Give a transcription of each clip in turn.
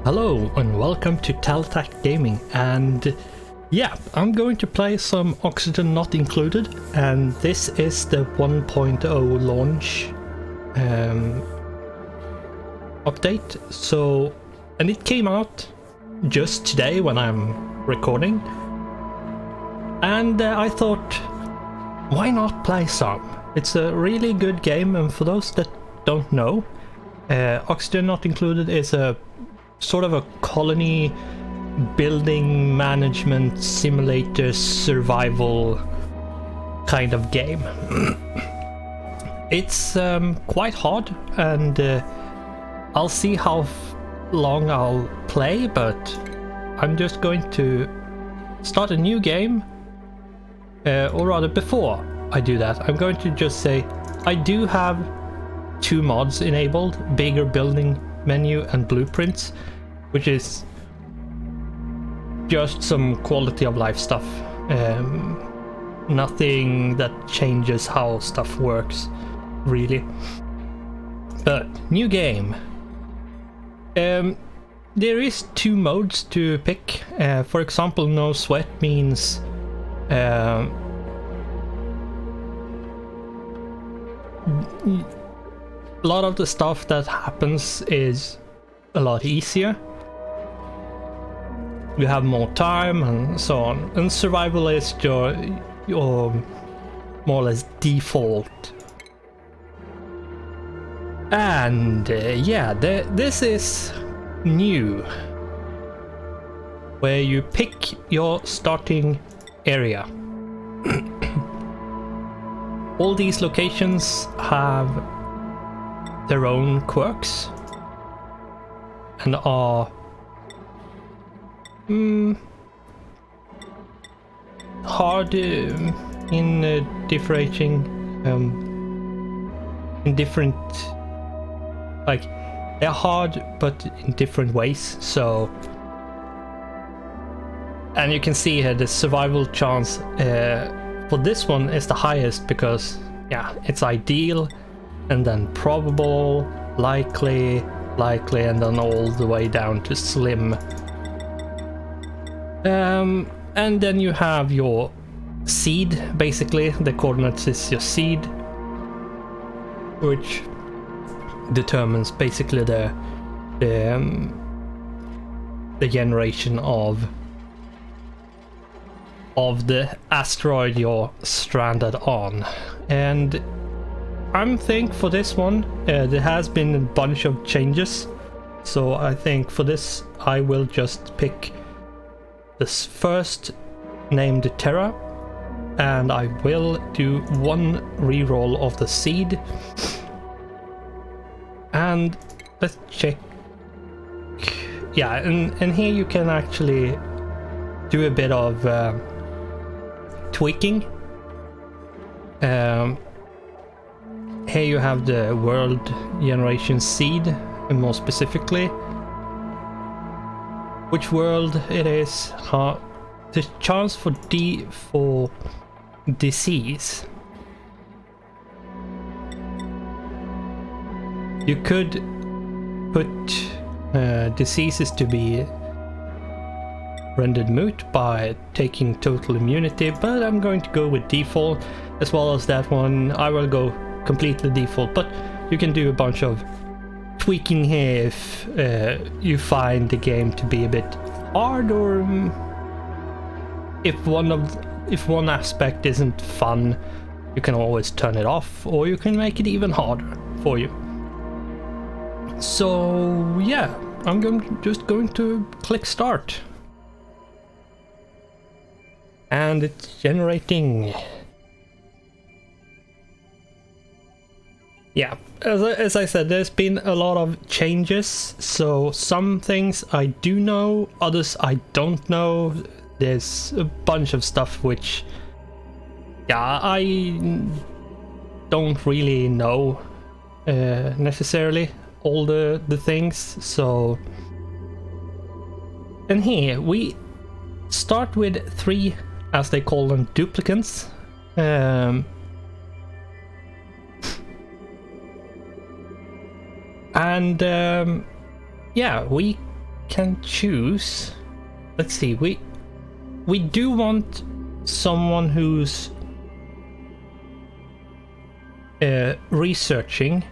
Hello and welcome to TellerTactGaming, and yeah, I'm going to play some Oxygen Not Included, and this is the 1.0 launch update. So, and it came out just today when I'm recording, and I thought, why not play some? It's a really good game, and for those that don't know, Oxygen Not Included is a sort of a colony building management simulator survival kind of game. It's quite hard, and I'll see how long I'll play, but I'm just going to start a new game, or rather before I do that, I'm going to just say I do have two mods enabled: bigger building menu and blueprints, which is just some quality of life stuff, nothing that changes how stuff works really. But new game, there is two modes to pick. For example, no sweat means a lot of the stuff that happens is a lot easier. You have more time and so on. And survival is your more or less default. And yeah, this is new, where you pick your starting area. All these locations have their own quirks and are hard in differentiating in different, like, they're hard but in different ways. So, and you can see here the survival chance for this one is the highest, because yeah, it's ideal, and then probable, likely, and then all the way down to slim. And then you have your seed. Basically, the coordinates is your seed, which determines basically the generation of the asteroid you're stranded on. And I'm think for this one, there has been a bunch of changes, so I think for this I will just pick this first, named Terra, and I will do one reroll of the seed. And let's check. Yeah, and here you can actually do a bit of tweaking. Here you have the world generation seed, and more specifically which world it is, the chance for disease. You could put diseases to be rendered moot by taking total immunity, but I'm going to go with default. As well as that one, I will go completely default, but you can do a bunch of tweaking here if you find the game to be a bit hard, or if one aspect isn't fun, you can always turn it off, or you can make it even harder for you. So yeah, I'm just going to click start, and it's generating. Yeah, as I said, there's been a lot of changes, so some things I do know, others I don't know. There's a bunch of stuff which, yeah, I don't really know necessarily all the things. So, and here we start with 3, as they call them, duplicants. And yeah, we can choose. Let's see, we do want someone who's researching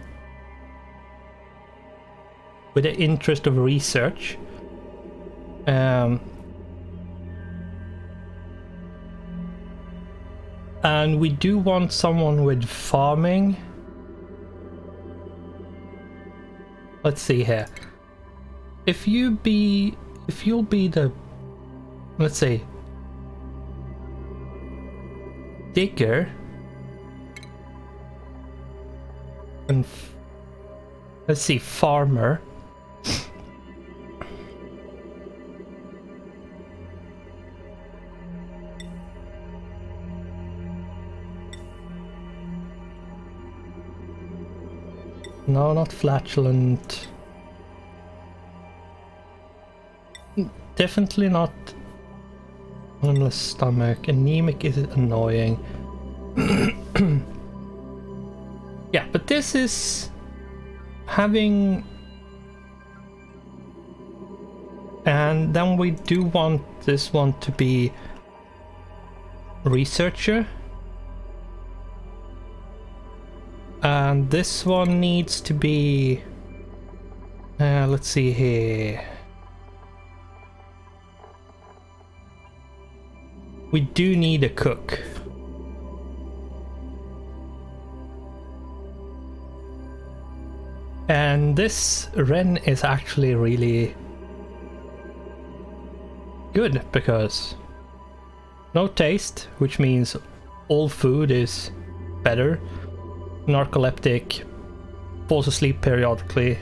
with the interest of research. And we do want someone with farming. Let's see here. If you'll be the, let's say, digger, and let's see, farmer. No, not flatulent. Definitely not endless stomach. Anemic is annoying. Yeah, but this is having... And then we do want this one to be researcher. And this one needs to be... let's see here. We do need a cook. And this Ren is actually really good because no taste, which means all food is better. Narcoleptic, falls asleep periodically.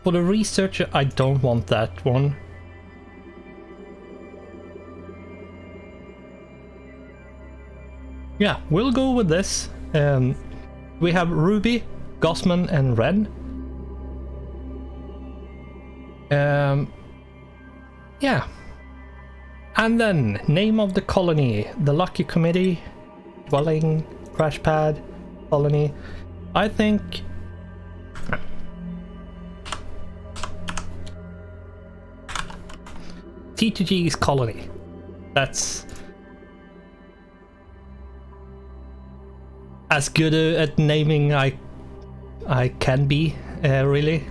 For the researcher, I don't want that one. Yeah, we'll go with this. We have Ruby, Gossman, and Ren. Yeah. And then, name of the colony, the Lucky Committee, dwelling, crash pad, colony. I think TTG's colony. That's as good at naming I can be, really.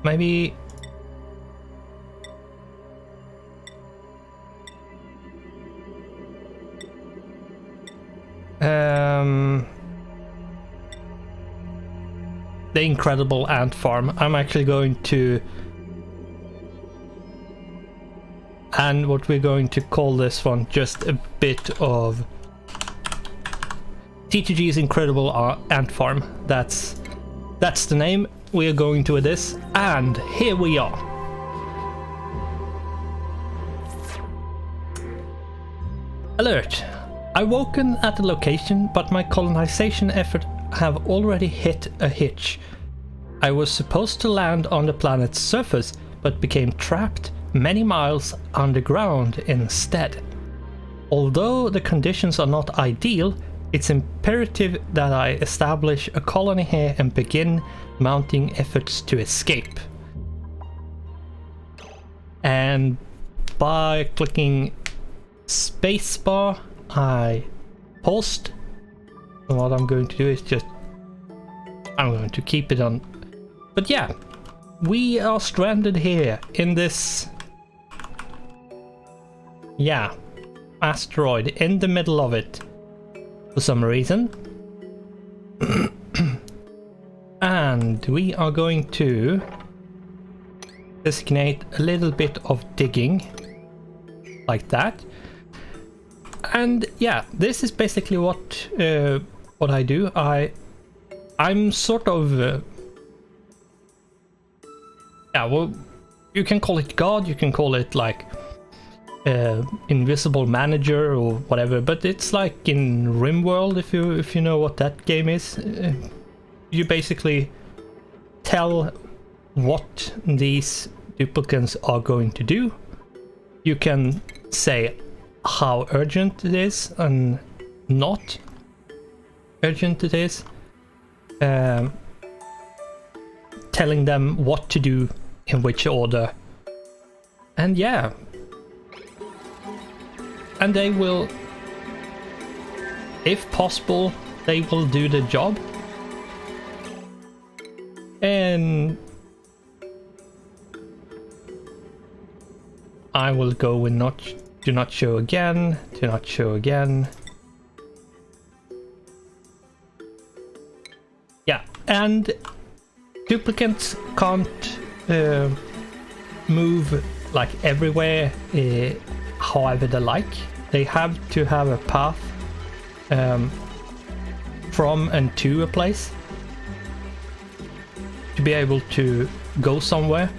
Maybe the incredible Antfarm. I'm actually going to, and what we're going to call this one, just a bit of TTG's incredible Antfarm. That's the name we are going to with this, and here we are. Alert! I woken at the location, but my colonization effort have already hit a hitch. I was supposed to land on the planet's surface, but became trapped many miles underground instead. Although the conditions are not ideal, it's imperative that I establish a colony here and begin mounting efforts to escape. And by clicking spacebar, I paused. And what I'm going to do is I'm going to keep it on. But yeah, we are stranded here in this, yeah, asteroid in the middle of it for some reason. And we are going to designate a little bit of digging like that. And yeah, this is basically what I do. I'm sort of yeah, well, you can call it God, you can call it like invisible manager or whatever, but it's like in RimWorld, if you know what that game is. You basically tell what these duplicants are going to do. You can say how urgent it is and not urgent it is. telling them what to do in which order. And yeah. And they will, if possible, they will do the job. And I will go with do not show again, do not show again. Yeah, and duplicants can't move like everywhere however they like. They have to have a path from and to a place to be able to go somewhere.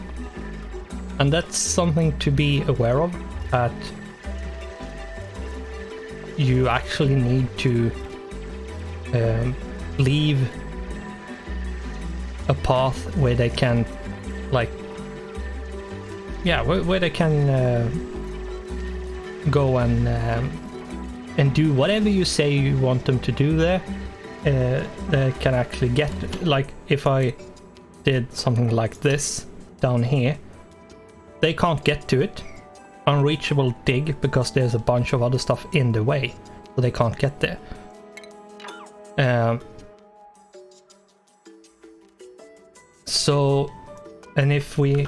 And that's something to be aware of, that you actually need to leave a path where they can, like, yeah, where they can go and do whatever you say you want them to do there. They can actually get, like, if I did something like this down here, they can't get to it. Unreachable dig, because there's a bunch of other stuff in the way, so they can't get there. So, and if we...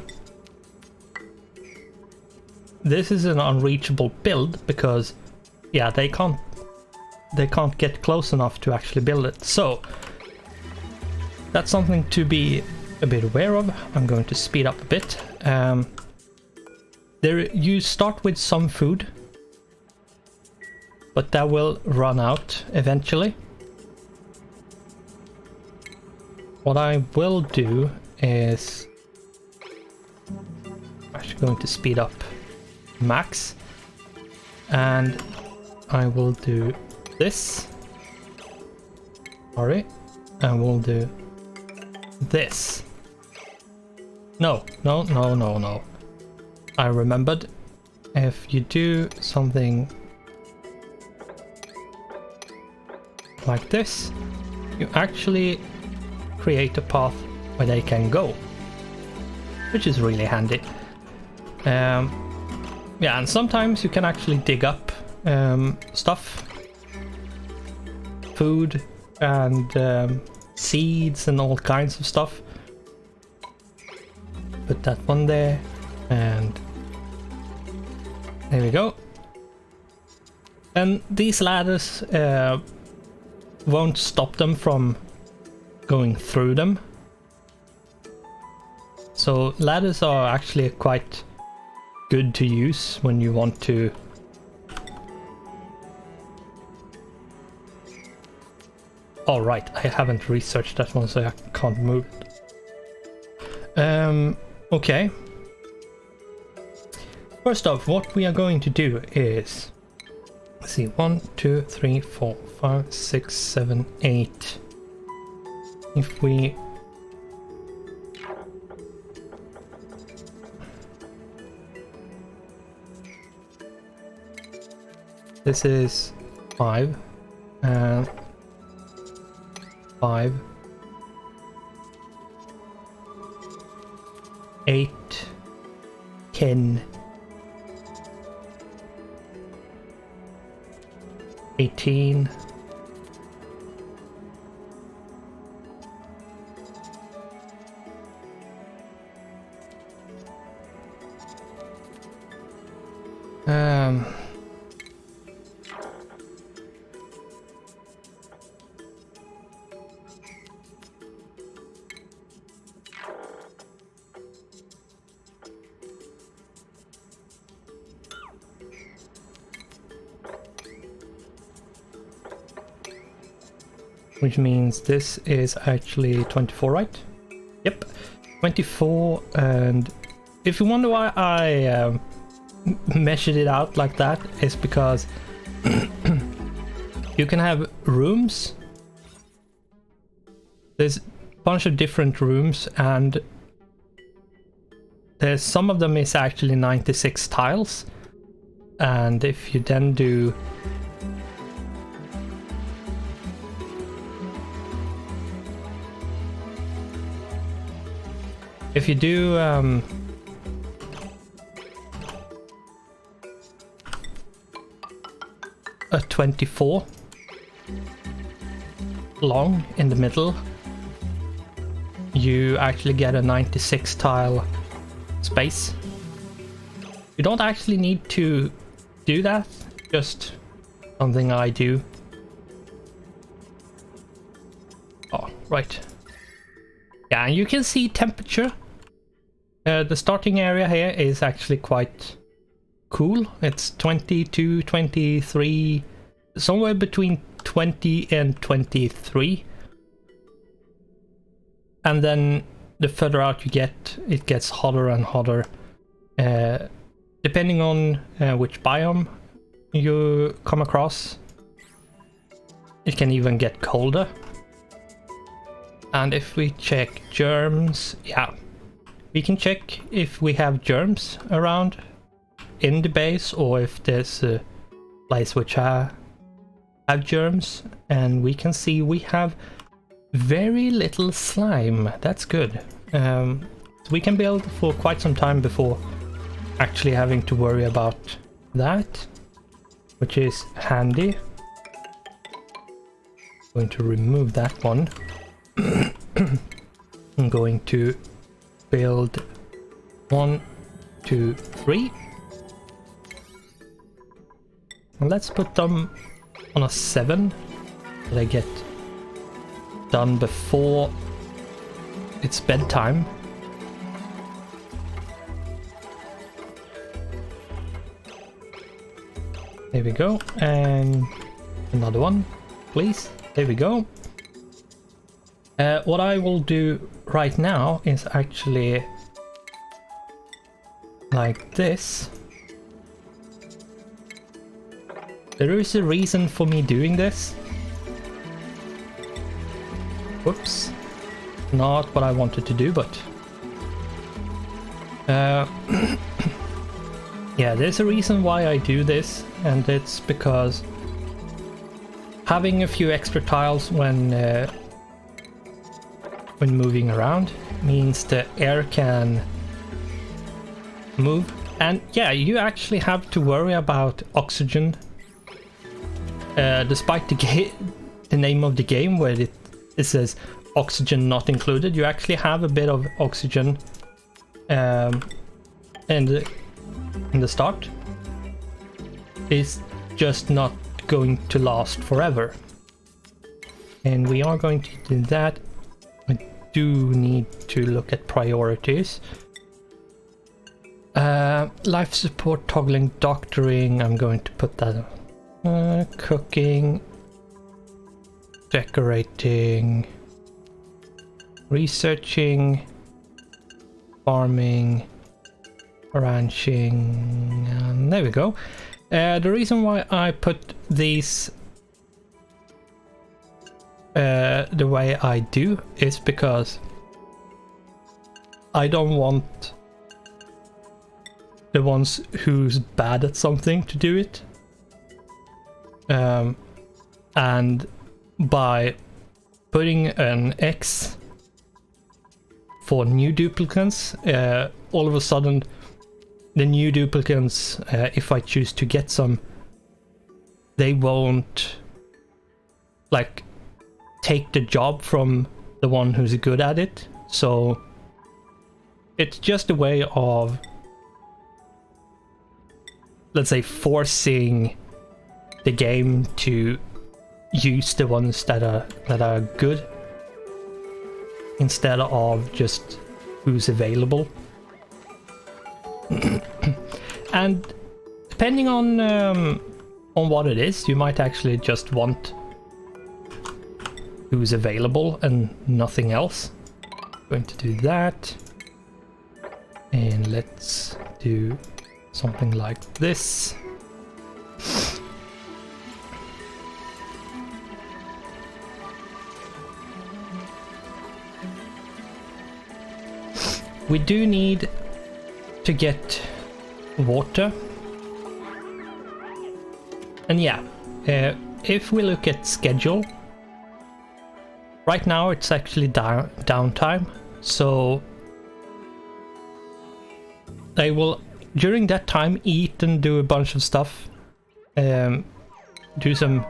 This is an unreachable build, because, yeah, they can't get close enough to actually build it. So, that's something to be a bit aware of. I'm going to speed up a bit. You start with some food, but that will run out eventually. What I will do is... I'm actually going to speed up max, and I will do this. Sorry, I will do this. No. I remembered, if you do something like this, you actually create a path where they can go, which is really handy. Yeah, and sometimes you can actually dig up stuff, food and seeds and all kinds of stuff. Put that one there, and there we go. And these ladders won't stop them from going through them. So ladders are actually quite good to use when you want to all right, I haven't researched that one, so I can't move it. Okay. First off, what we are going to do is, let's see, 1, 2, 3, 4, 5, 6, 7, 8. If we this is 5 and 5, 8, 10, 18, which means this is actually 24, right? Yep, 24. And if you wonder why I measured it out like that, is because you can have rooms. There's a bunch of different rooms, and there's some of them is actually 96 tiles, and if you then do if you do a 24 long in the middle, you actually get a 96 tile space. You don't actually need to do that, just something I do. Oh, right. Yeah, and you can see temperature. The starting area here is actually quite cool. It's 22, 23, somewhere between 20 and 23. And then the further out you get, it gets hotter and hotter. Depending on which biome you come across, it can even get colder. And if we check germs, yeah, we can check if we have germs around in the base or if there's a place which have germs, and we can see we have very little slime. That's good. So we can build for quite some time before actually having to worry about that, which is handy. Going to remove that one. I'm going to build 1, 2, 3. And let's put them on a 7 so they get done before it's bedtime. There we go, and another one, please. There we go. What I will do right now is actually like this. There is a reason for me doing this. Whoops. Not what I wanted to do, but... yeah, there's a reason why I do this, and it's because having a few extra tiles when moving around means the air can move. And yeah, you actually have to worry about oxygen. Despite the name of the game where it says oxygen not included, you actually have a bit of oxygen in the start. It's just not going to last forever. And we are going to do that. I do need to look at priorities. Life support, toggling, doctoring, I'm going to put that on. Cooking, decorating, researching, farming, ranching, and there we go. The reason why I put these the way I do is because I don't want the ones who's bad at something to do it. And by putting an X for new duplicants, all of a sudden the new duplicants, if I choose to get some, they won't like take the job from the one who's good at it. So it's just a way of, let's say, forcing the game to use the ones that are good instead of just who's available. And depending on what it is, you might actually just want who's available and nothing else. Going to do that, and let's do something like this. We do need to get water. And yeah, if we look at schedule, right now it's actually downtime. So they will during that time eat and do a bunch of stuff. Do some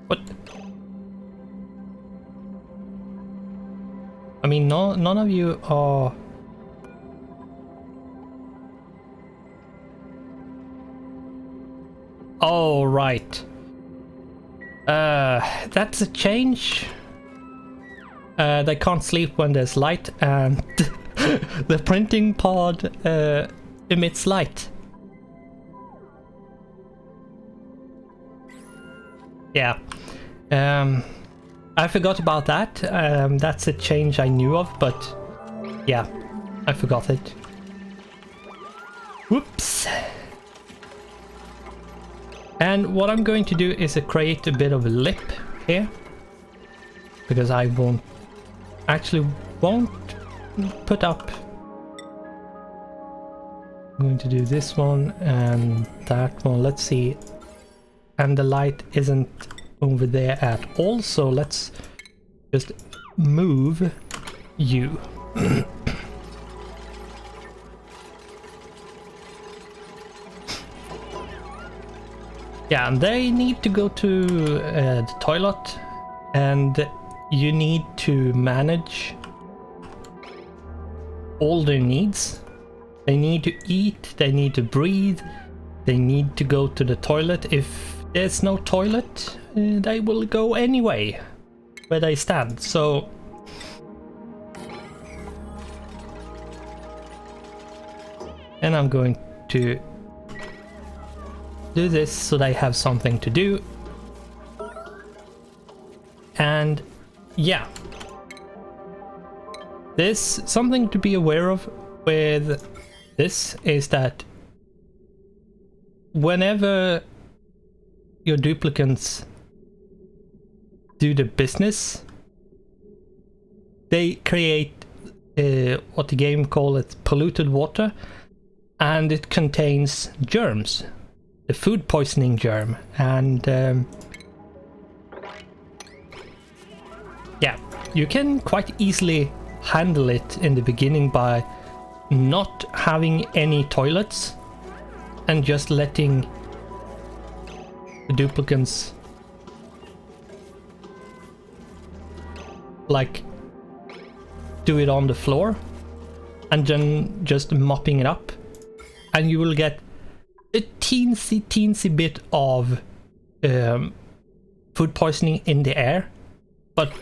what? I mean, none of you are. Oh, right. That's a change. They can't sleep when there's light, and the printing pod emits light. Yeah. I forgot about that. That's a change I knew of, but yeah, I forgot it. Whoops. And what I'm going to do is create a bit of a lip here, because I won't put up. I'm going to do this one and that one. Let's see. And the light isn't over there at all, so let's just move you. Yeah, and they need to go to the toilet, and you need to manage all their needs. They need to eat, they need to breathe, they need to go to the toilet. If there's no toilet, they will go anyway where they stand. So and I'm going to do this so they have something to do. And yeah, there's something to be aware of with this, is that whenever your duplicants do the business, they create what the game calls it, polluted water, and it contains germs, the food poisoning germ. And yeah, you can quite easily handle it in the beginning by not having any toilets and just letting the duplicants like do it on the floor, and then just mopping it up, and you will get a teensy bit of food poisoning in the air, but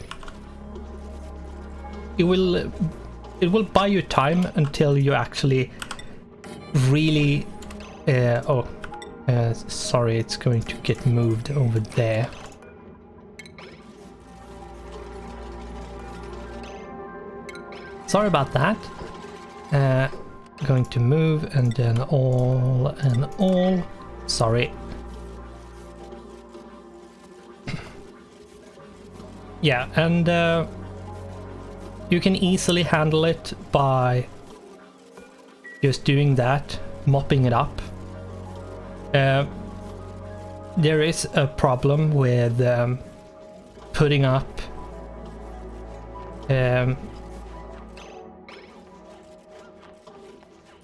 it will buy you time until you actually really sorry, it's going to get moved over there. Sorry about that. Going to move, and then all and all. Sorry. Yeah, and you can easily handle it by just doing that, mopping it up. There is a problem with putting up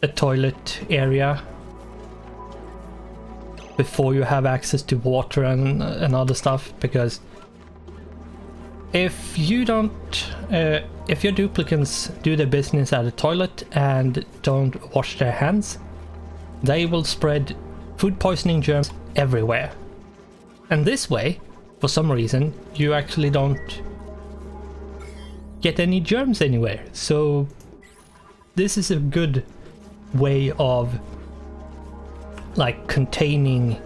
a toilet area before you have access to water and other stuff, because if you don't if your duplicants do their business at a toilet and don't wash their hands, they will spread food poisoning germs everywhere. And this way, for some reason, you actually don't get any germs anywhere. So this is a good way of like containing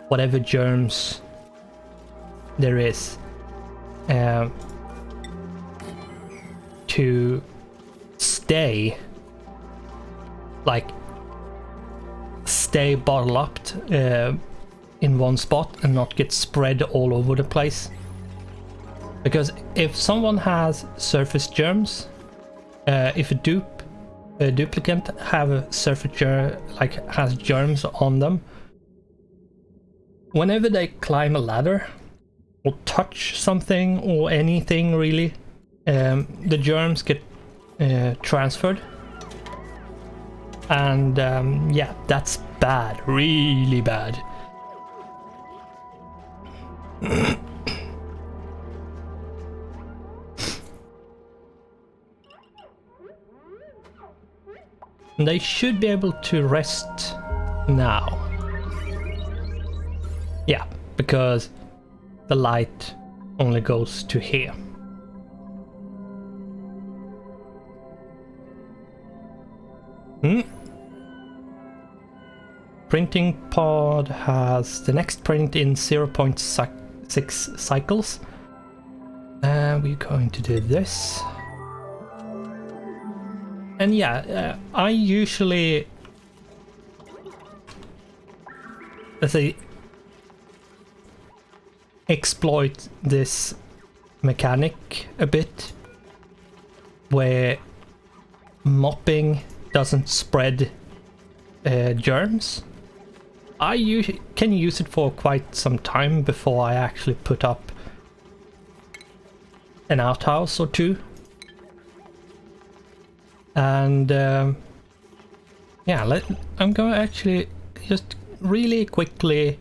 whatever germs there is, to stay bottled up in one spot and not get spread all over the place. Because if someone has surface germs, if a duplicant have a surface germ, has germs on them, whenever they climb a ladder or touch something or anything really, the germs get transferred. And yeah, that's bad, really bad. They should be able to rest now. Yeah, because the light only goes to here. Printing pod has the next print in 0.6 cycles. We're going to do this. And yeah, I usually, let's say, exploit this mechanic a bit, where mopping doesn't spread germs. I can use it for quite some time before I actually put up an outhouse or two. And yeah, I'm going to actually just really quickly.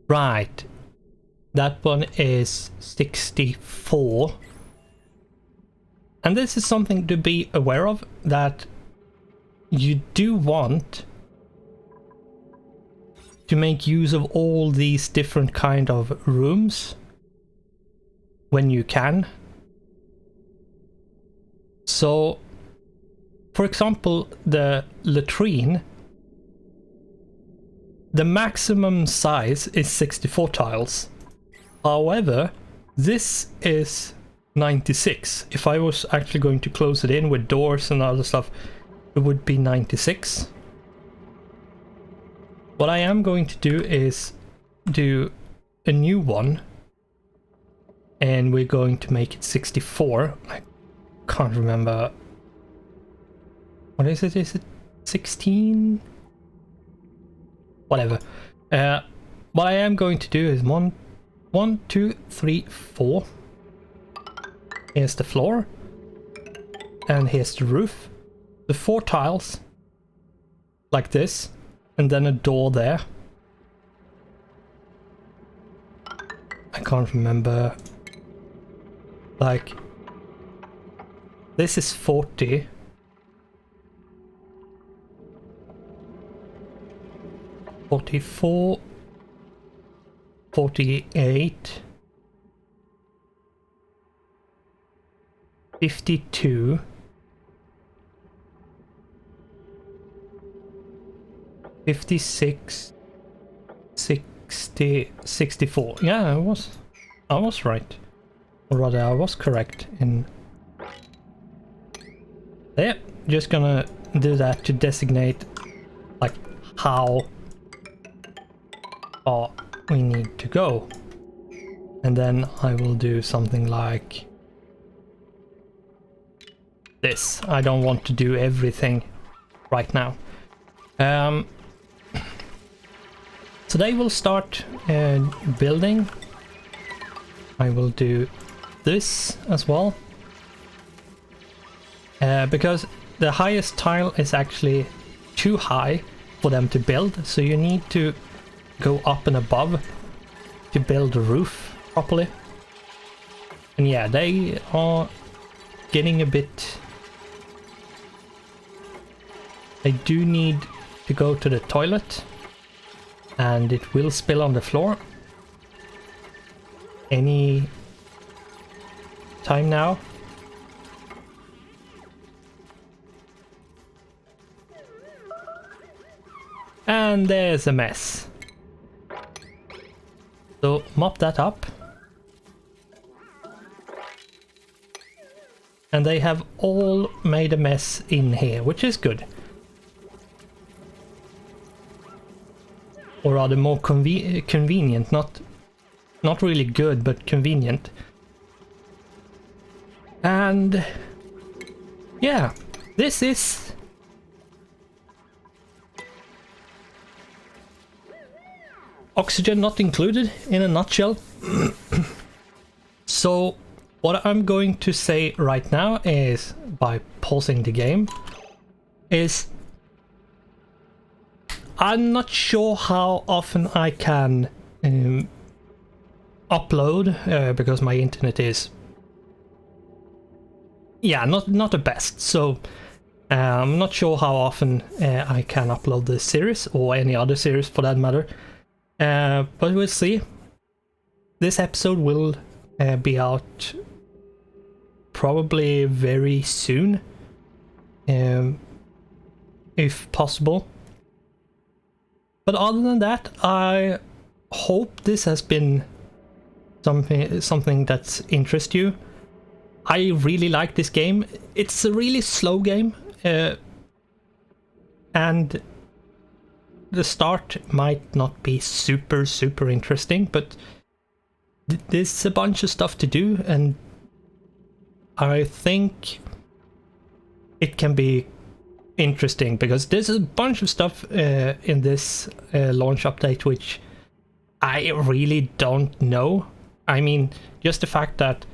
Right, that one is 64. And this is something to be aware of, that you do want to make use of all these different kind of rooms when you can. So, for example, the latrine, the maximum size is 64 tiles. However, this is 96. If I was actually going to close it in with doors and other stuff, it would be 96. What I am going to do is do a new one, and we're going to make it 64. I can't remember. What is it? Is it 16? Whatever. What I am going to do is 1, 2, 3, 4. Here's the floor. And here's the roof. The 4 tiles. Like this. And then a door there. I can't remember. Like, this is 40. 44. 48. 52. 56. 60. 64. Yeah, I was right. Or rather, I was correct in there. Just gonna do that to designate like how far we need to go. And then I will do something like this. I don't want to do everything right now. So they will start building. I will do this as well. Because the highest tile is actually too high for them to build. So you need to go up and above to build the roof properly. And yeah, they are getting a bit... They do need to go to the toilet. And it will spill on the floor. Any time now. And there's a mess. So mop that up. And they have all made a mess in here, which is good. Or rather more convenient, not really good, but convenient. And yeah, this is Oxygen not included in a nutshell. So what I'm going to say right now is, by pausing the game, is I'm not sure how often I can upload because my internet is not the best. So I'm not sure how often I can upload this series or any other series for that matter. But we'll see. This episode will be out probably very soon, if possible. But other than that, I hope this has been something that's interested you. I really like this game. It's a really slow game, and the start might not be super interesting, but there's a bunch of stuff to do, and I think it can be interesting because there's a bunch of stuff in this launch update which I really don't know. I mean, just the fact that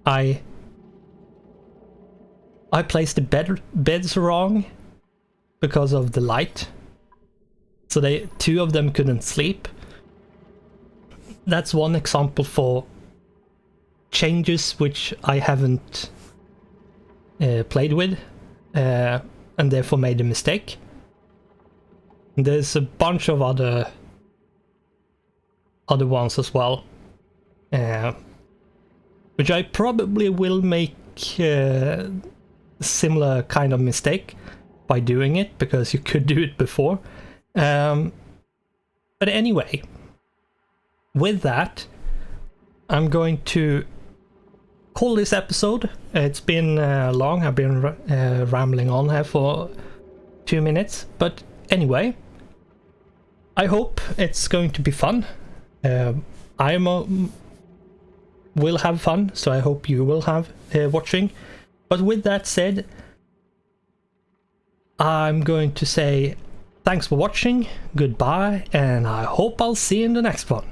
I placed the beds wrong because of the light, so two of them couldn't sleep. That's one example for changes which I haven't played with and therefore made a mistake. And there's a bunch of other ones as well, which I probably will make similar kind of mistake by doing it, because you could do it before. But anyway, with that, I'm going to call this episode. It's been long. I've been rambling on here for 2 minutes, but anyway, I hope it's going to be fun. I will have fun, so I hope you will have watching. But with that said, I'm going to say thanks for watching, goodbye, and I hope I'll see you in the next one.